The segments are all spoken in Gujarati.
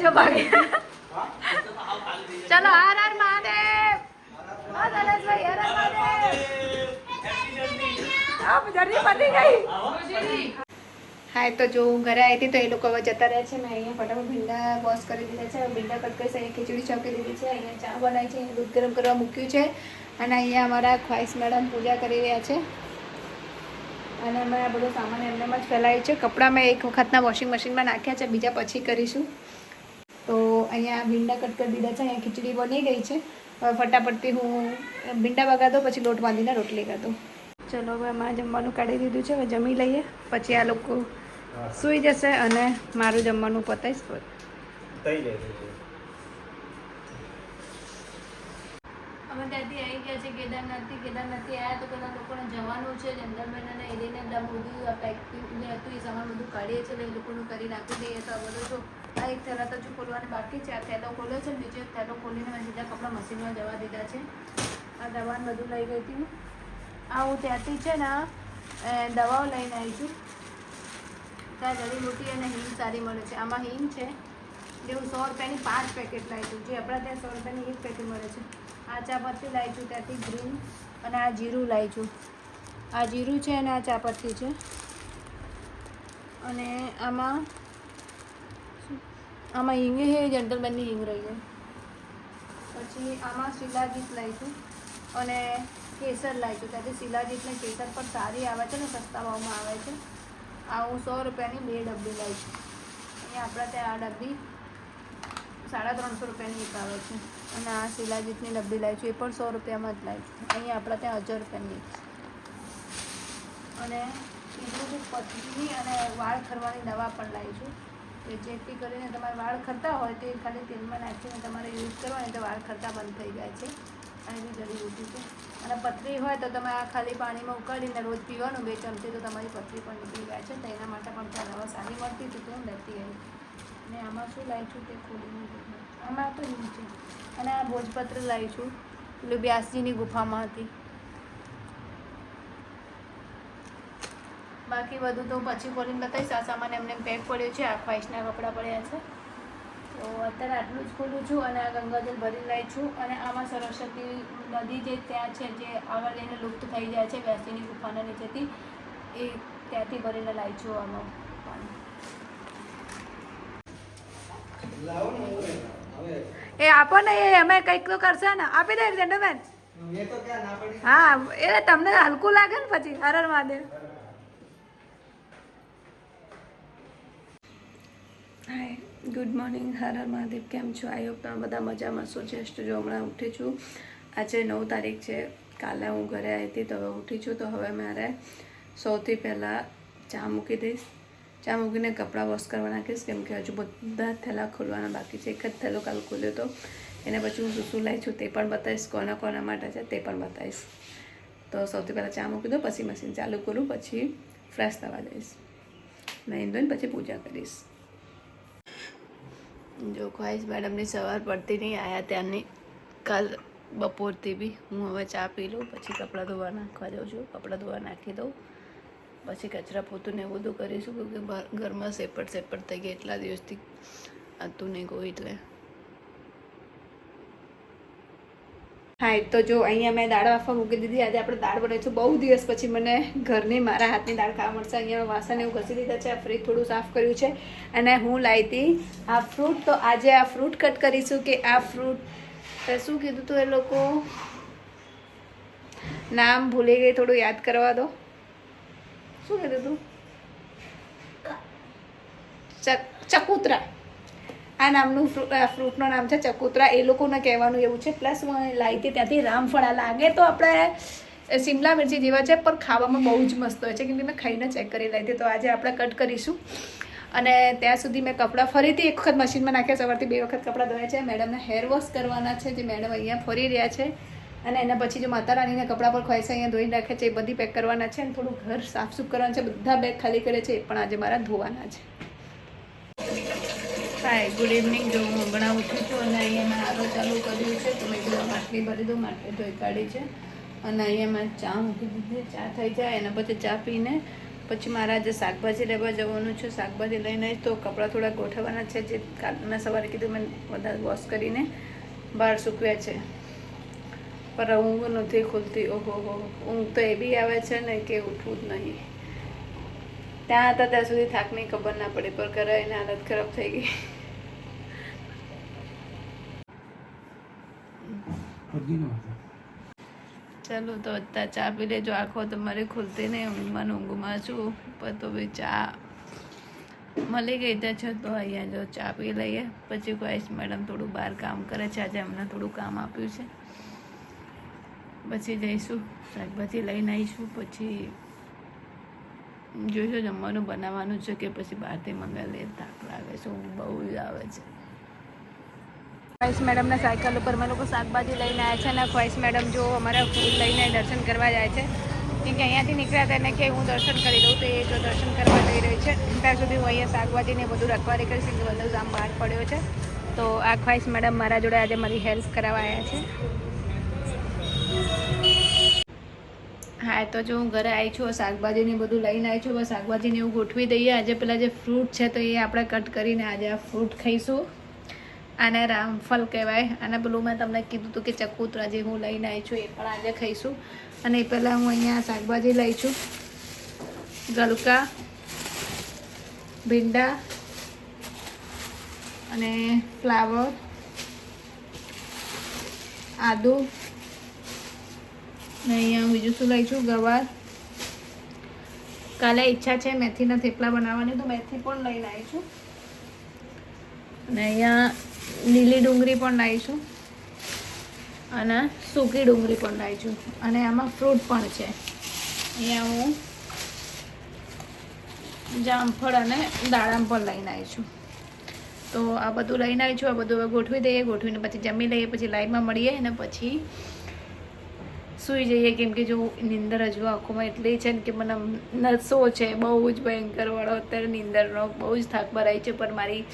જો ભાગે ચલો હર હર મહાદેવ હા દલેશભાઈ હર હર મહાદેવ अब जल्दी पती गई हाँ तो जो घरे आई थी तो ये लोग जता रहे છે મેં અહીંયા ફટાફટ ભીંડા વોશ કરી દીધા છે ભીંડા કટ કરી અહીંયા ખીચડી ચોકી દીધી છે અહીંયા ચા બનાવી છે દૂધ ગરમ કરવા મૂક્યું છે અને અહીંયા અમારા ખ્વાઈસ મેડમ પૂજા કરી રહ્યા છે અને અમે આ બધો સામાન એમનેમ જ ફેલાવ્યું છે કપડાં મેં એક વખતના વોશિંગ મશીનમાં નાખ્યા છે બીજા પછી કરીશું તો અહીંયા ભીંડા કટ કરી દીધા છે અહીંયા ખીચડી બની ગઈ છે હવે ફટાફટથી હું ભીંડા વગાડો પછી લોટ બાંધીને રોટલી કરી દઉં ચલો હવે અમારે જમવાનું કાઢી દીધું છે હવે જમી લઈએ પછી આ લોકો સૂઈ જશે અને મારું જમવાનું પતાવીશ અમે ત્યાંથી આવી ગયા છે કેદારનાથથી આવ્યા તો પેલા લોકોને જવાનું છે જંગલબેન અને એરીને બધું પેકિંગ જે હતું એ સામાન બધું કાઢીએ છીએ એટલે એ લોકોનું કરી નાખી દઈએ તો આ બધું જો આ એક થેલા તો હજુ ખોલવાની બાકી છે આ થેલો ખોલ્યો છે બીજો એક થેલો ખોલીને મેં સીધા કપડાં મશીનમાં જવા દીધા છે આ દવાને બધું લઈ ગઈ હતી આ હું ત્યાંથી છે ને દવાઓ લઈને આવી છું ત્યાં જડીબુટી અને હિંગ સારી મળે છે આમાં હિંગ છે જે હું 100 રૂપિયાની 5 પેકેટ લાવી છું જે આપણા ત્યાં 100 રૂપિયાની 1 પેકેટ મળે છે આ ચાપત્તી લાવી છું ત્યાંથી ગ્રીન અને આ જીરું લાવી છું આ જીરું છે અને આ ચાપત્તી છે અને આમાં હિંગ છે જંટલમેનની હિંગ રહી છે પછી આમાં શિલાજીત લાવી છું અને કેસર લાવી છું ત્યાંથી શિલાજીત ને કેસર પણ સારી આવે છે ને સસ્તા ભાવમાં આવે છે આ હું 100 રૂપિયાની 2 ડબ્બી લાવી છું અહીંયા આપણા ત્યાં આ ડબ્બી 350 રૂપિયાની એક આવે છે અને આ શિલાજીતની ડબ્બી લાવી છું એ પણ 100 રૂપિયામાં જ લાવી છું અહીંયા આપણા ત્યાં 1000 રૂપિયાની અને બીજું પથરી અને વાળ ખરવાની દવા પણ લાવી છું કે જેથી કરીને તમારે વાળ ખરતા હોય તો એ ખાલી તેલમાં નાખીને તમારે યુઝ કરવાની તો વાળ ખરતા બંધ થઈ જાય છે અને બી જડીબુટી છે અને પથરી હોય તો તમે આ ખાલી પાણીમાં ઉકાળીને રોજ પીવાનું 2 ચમચી તો તમારી પથરી પણ નીકળી જાય છે તો એના માટે પણ ત્યાં દવા સારી મળતી હતી તો હું લેતી આવી અને આમાં શું લાવી છું તે ખોલીને આમાં તો નીચે અને આ ભોજપત્ર લાવી છું પેલું વ્યાસજીની ગુફામાં હતી બાકી બધું તો પછી ખોલીને બતાવીશ આ સામાન એમને પેક પડ્યો છે આ ખ્વાઈશના કપડાં પડ્યા છે તો અત્યારે આટલું જ ખોલું છું અને આ ગંગાજળ ભરી લાવી છું અને આમાં સરસ્વતી નદી જે ત્યાં છે જે આગળ જઈને લુપ્ત થઈ જાય છે વ્યાસજીની ગુફાના નીચેથી એ ત્યાંથી ભરીને લાવી છું આમાં એ આપો ને એ અમે કંઈક તો કરશે ને આપી દે જેન્ટલમેન હા એ તમને હલકું લાગે ને પછી Har Har Mahadev hi good morning Har Har Mahadev કેમ છો આઈ હોપ તમે બધા મજામાં છો જસ્ટ જો હમણાં ઉઠી છું આજે 9 તારીખ છે કાલે હું ઘરે આવી હતી તો હવે ઉઠી છું તો હવે મારે સૌથી પહેલાં ચા મૂકી દઈશ ચા મૂકીને કપડાં વોશ કરવા નાખીશ કેમ કે હજુ બધા થેલા ખોલવાના બાકી છે એક જ થેલો કાલ ખોલ્યો હતો એને પછી હું શું લાવી છું તે પણ બતાવીશ કોના માટે છે તે પણ બતાવીશ તો સૌથી પહેલાં ચા મૂકી દો પછી મશીન ચાલુ કરું પછી ફ્રેશ થવા જઈશ નહીં ધોઈને પછી પૂજા કરીશ જો ખ્વાઈશ મેડમની સવાર પડતી નહીં આવ્યા ત્યાંની કાલ બપોરથી બી હું હવે ચા પી લઉં પછી કપડાં ધોવા નાખવા જાઉં છું કપડાં ધોવા નાખી દઉં પછી કચરા પોતું ને એવું બધું કરીશું કે ઘરમાં સેપટ થઈ ગઈ એટલા દિવસથી હતું નહીં કોઈ એટલે હા તો જો અહીંયા મેં દાળ વાફવા મૂકી દીધી આજે આપણે દાળ બનાવીશું બહુ દિવસ પછી મને ઘરની મારા હાથની દાળ ખાવા મળશે અહીંયા વાસણ એવું ઘસી દીધા છે આ ફ્રીજ થોડું સાફ કર્યું છે અને હું લાવી હતી આ ફ્રૂટ તો આજે આ ફ્રૂટ કટ કરીશું કે આ ફ્રૂટ શું કીધું હતું એ લોકો નામ ભૂલી ગઈ થોડું યાદ કરવા દો શું કીધું તું ચકુતરા આ નામનું ફ્રૂટનું નામ છે ચકુતરા એ લોકોને કહેવાનું એવું છે પ્લસ હું લાવી હતી ત્યાંથી રામફળા લાગે તો આપણે શિમલા મિરચી જેવા છે પણ ખાવામાં બહુ જ મસ્ત હોય છે કેમ કે મેં ખાઈને ચેક કરી લાવી હતી તો આજે આપણે કટ કરીશું અને ત્યાં સુધી મેં કપડાં ફરીથી એક વખત મશીનમાં નાખ્યા સવારથી 2 વખત કપડાં ધોયા છે મેડમને હેર વોશ કરવાના છે જે મેડમ અહીંયા ફરી રહ્યા છે અને એના પછી જો માતા રાણીના કપડાં પર ખોઈશ અહીંયા ધોઈને રાખે છે એ બધી પેક કરવાના છે અને થોડું ઘર સાફસૂફ કરવાનું છે બધા બેગ ખાલી કરે છે એ પણ આજે મારા ધોવાના છે હાય ગુડ ઇવનિંગ જો હું હમણાં ઉઠું છું અને અહીંયા મેં આરો ચાલુ કર્યું છે તો મેં કીધું માટલી ભરી દઉં માટલી ધોઈ કાઢી છે અને અહીંયા મેં ચા મૂકી દીધી ચા થઈ જાય એના પછી ચા પીને પછી મારા આજે શાકભાજી લેવા જવાનું છે, શાકભાજી લઈને જ તો કપડાં થોડા ગોઠવવાના છે, જે કાલના સવારે કીધું મેં બધા વોશ કરીને બહાર સૂકવ્યા છે. પર ઊંઘ નથી ખુલતી. ઓહો ઊંઘ તો એવી આવે છે ને કે ઉઠવું જ નહીં. ત્યાં હતા ત્યાં સુધી થાકની ખબર ના પડી, પર ઘરે એને હાલત ખરાબ થઈ ગઈ. ચાલો તો અત્યારે ચા પી લેજો. આંખો તમારી ખુલતી નહીં, ઊંઘમાં છું. પણ તો બી ચા મળી ગઈ ત્યાં છે તો અહીંયા જો ચા પી લઈએ. પછી ક્વાઇસ મેડમ થોડું બહાર કામ કરે છે, આજે અમને થોડું કામ આપ્યું છે. પછી જઈશું, શાકભાજી લઈને આવીશું. પછી જોઈશું જમવાનું બનાવવાનું છે કે પછી બહારથી મંગાવી લઈએ. થાક લાગે છે, ઊંઘ બહુ જ આવે છે. ખ્વાઈસ મેડમના સાયકલ ઉપર અમે લોકો શાકભાજી લઈને આવ્યા છે, અને ખ્વાઈસ મેડમ જો અમારા ફૂલ લઈને દર્શન કરવા જાય છે. કેમ કે અહીંયાથી નીકળ્યા હતા એને કે હું દર્શન કરી દઉં, તો એ જો દર્શન કરવા જઈ રહી છે. ત્યાં સુધી હું અહીંયા શાકભાજીને બધું રખવાડી કરીશ, કે બધું કામ બહાર પડ્યો છે. તો આ ખ્વાઈસ મેડમ મારા જોડે આજે મારી હેલ્પ કરાવવા આવ્યા છે. હા તો જો હું ઘરે આવી છું, શાકભાજીને બધું લઈને આવી છું. બસ શાકભાજીને એવું ગોઠવી દઈએ. આજે પેલા જે ફ્રૂટ છે તો એ આપણે કટ કરીને આજે આ ફ્રૂટ ખાઈશું. આને રામફલ કહેવાય. અને પેલું મેં તમને કીધું હતું કે ચકુતરા જે હું લઈને આવી છું એ પણ આજે ખાઈશું. અને એ પહેલાં હું અહીંયા શાકભાજી લઈ છું. ગલકા, ભીંડા અને ફ્લાવર, આદુ, ને અહીંયા બીજું શું લઈ છું, ગવાર. કાલે ઈચ્છા છે મેથીના થેપલા બનાવવાની, તો મેથી પણ લઈને આવી છું. અને અહીંયા લીલી ડુંગળી પણ લાવીશું અને સૂકી ડુંગળી પણ લાવીશું. અને આમાં ફ્રૂટ પણ છે. અહીંયા હું જામફળ અને દાડમ પણ લઈને આવી છું. તો આ બધું લઈને આવી છું. આ બધું હવે ગોઠવી દઈએ. ગોઠવીને પછી જમી લઈએ. પછી લાઈવમાં મળીએ અને પછી સૂઈ જઈએ. કેમ કે જો નીંદર હજુ આંખોમાં એટલી છે ને કે મને નસો છે બહુ જ ભયંકર વાળો. અત્યારે નીંદરનો બહુ જ થાક ભરાય છે. પણ મારી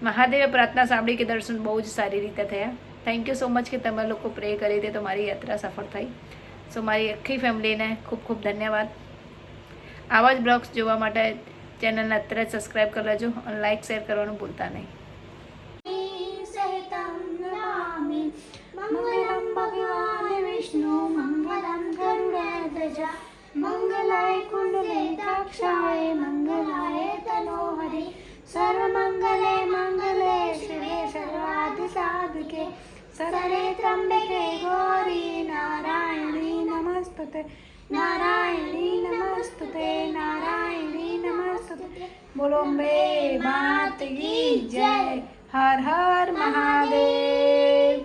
મહાદેવે પ્રાર્થના સાંભળી કે દર્શન બહુ જ સારી રીતે થયા. થેન્ક યુ સો મચ કે તમે લોકો પ્રે કરી દે તો મારી યાત્રા સફળ થઈ. સો મારી આખી ફેમિલીને ખૂબ ખૂબ ધન્યવાદ. આવા જ બ્લોગ્સ જોવા માટે ચેનલને અત્યારે જ સબસ્ક્રાઈબ કરી લેજો અને લાઇક શેર કરવાનું ભૂલતા નહીં. મંગલમ ભગવાન વિષ્ણુ મંગલમ ગરુડધ્વજ મંગલાય કુંડલે દાક્ષાય મંગલાય તનોહરે સર્વમંગલે મંગલે શિવે સર્વાર્થ સાધકે શરણે ત્રંબકે ગૌરી નારાયણી નમસ્તુતે નારાયણી નમસ્તુતે નારાયણી નમસ્તુતે. બોલો અંબે માત કી જય. હર હર મહાદેવ.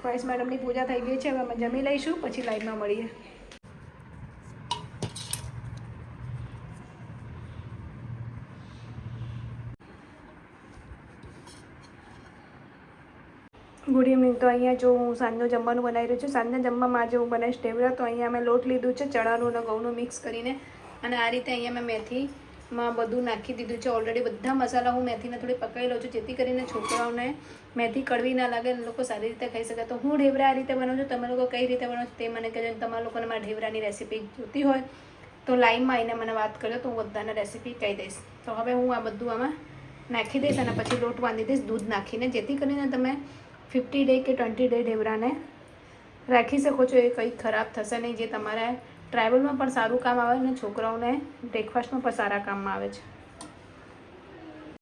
ખ્વાઈસ મેડમની પૂજા થઈ ગઈ છે. હવે અમે જમી લઈશું, પછી લાઈવમાં મળીએ. Good evening. તો અહીંયા જો હું સાંજનું જમવાનું બનાવી રહ્યું છું. સાંજના જમવામાં આજે હું બનાવીશ ઢેબરા. તો અહીંયા મેં લોટ લીધું છે ચણાનું અને ઘઉંનું મિક્સ કરીને. અને આ રીતે અહીંયા મેં મેથીમાં બધું નાખી દીધું છે ઓલરેડી. બધા મસાલા હું મેથીને થોડી પકાવી લઉં છું, જેથી કરીને છોકરાઓને મેથી કડવી ના લાગે અને લોકો સારી રીતે ખાઈ શકે. તો હું ઢેબરા આ રીતે બનાવું છું. તમે લોકો કઈ રીતે બનાવો છો તે મને કહેજો. તમારા લોકોને મારા ઢેબરાની રેસીપી જોતી હોય તો લાઈવમાં આવીને મને વાત કરજો, તો હું બધાને રેસીપી કહી દઈશ. તો હવે હું આ બધું આમાં નાખી દઈશ અને પછી લોટ બાંધી દઈશ દૂધ નાખીને, જેથી કરીને તમે 50 ડે કે 20 ડે ઢેબરાને રાખી શકો છો. એ કંઈ ખરાબ થશે નહીં, જે તમારે ટ્રાવેલમાં પણ સારું કામ આવે અને છોકરાઓને બ્રેકફાસ્ટમાં પણ સારા કામમાં આવે છે.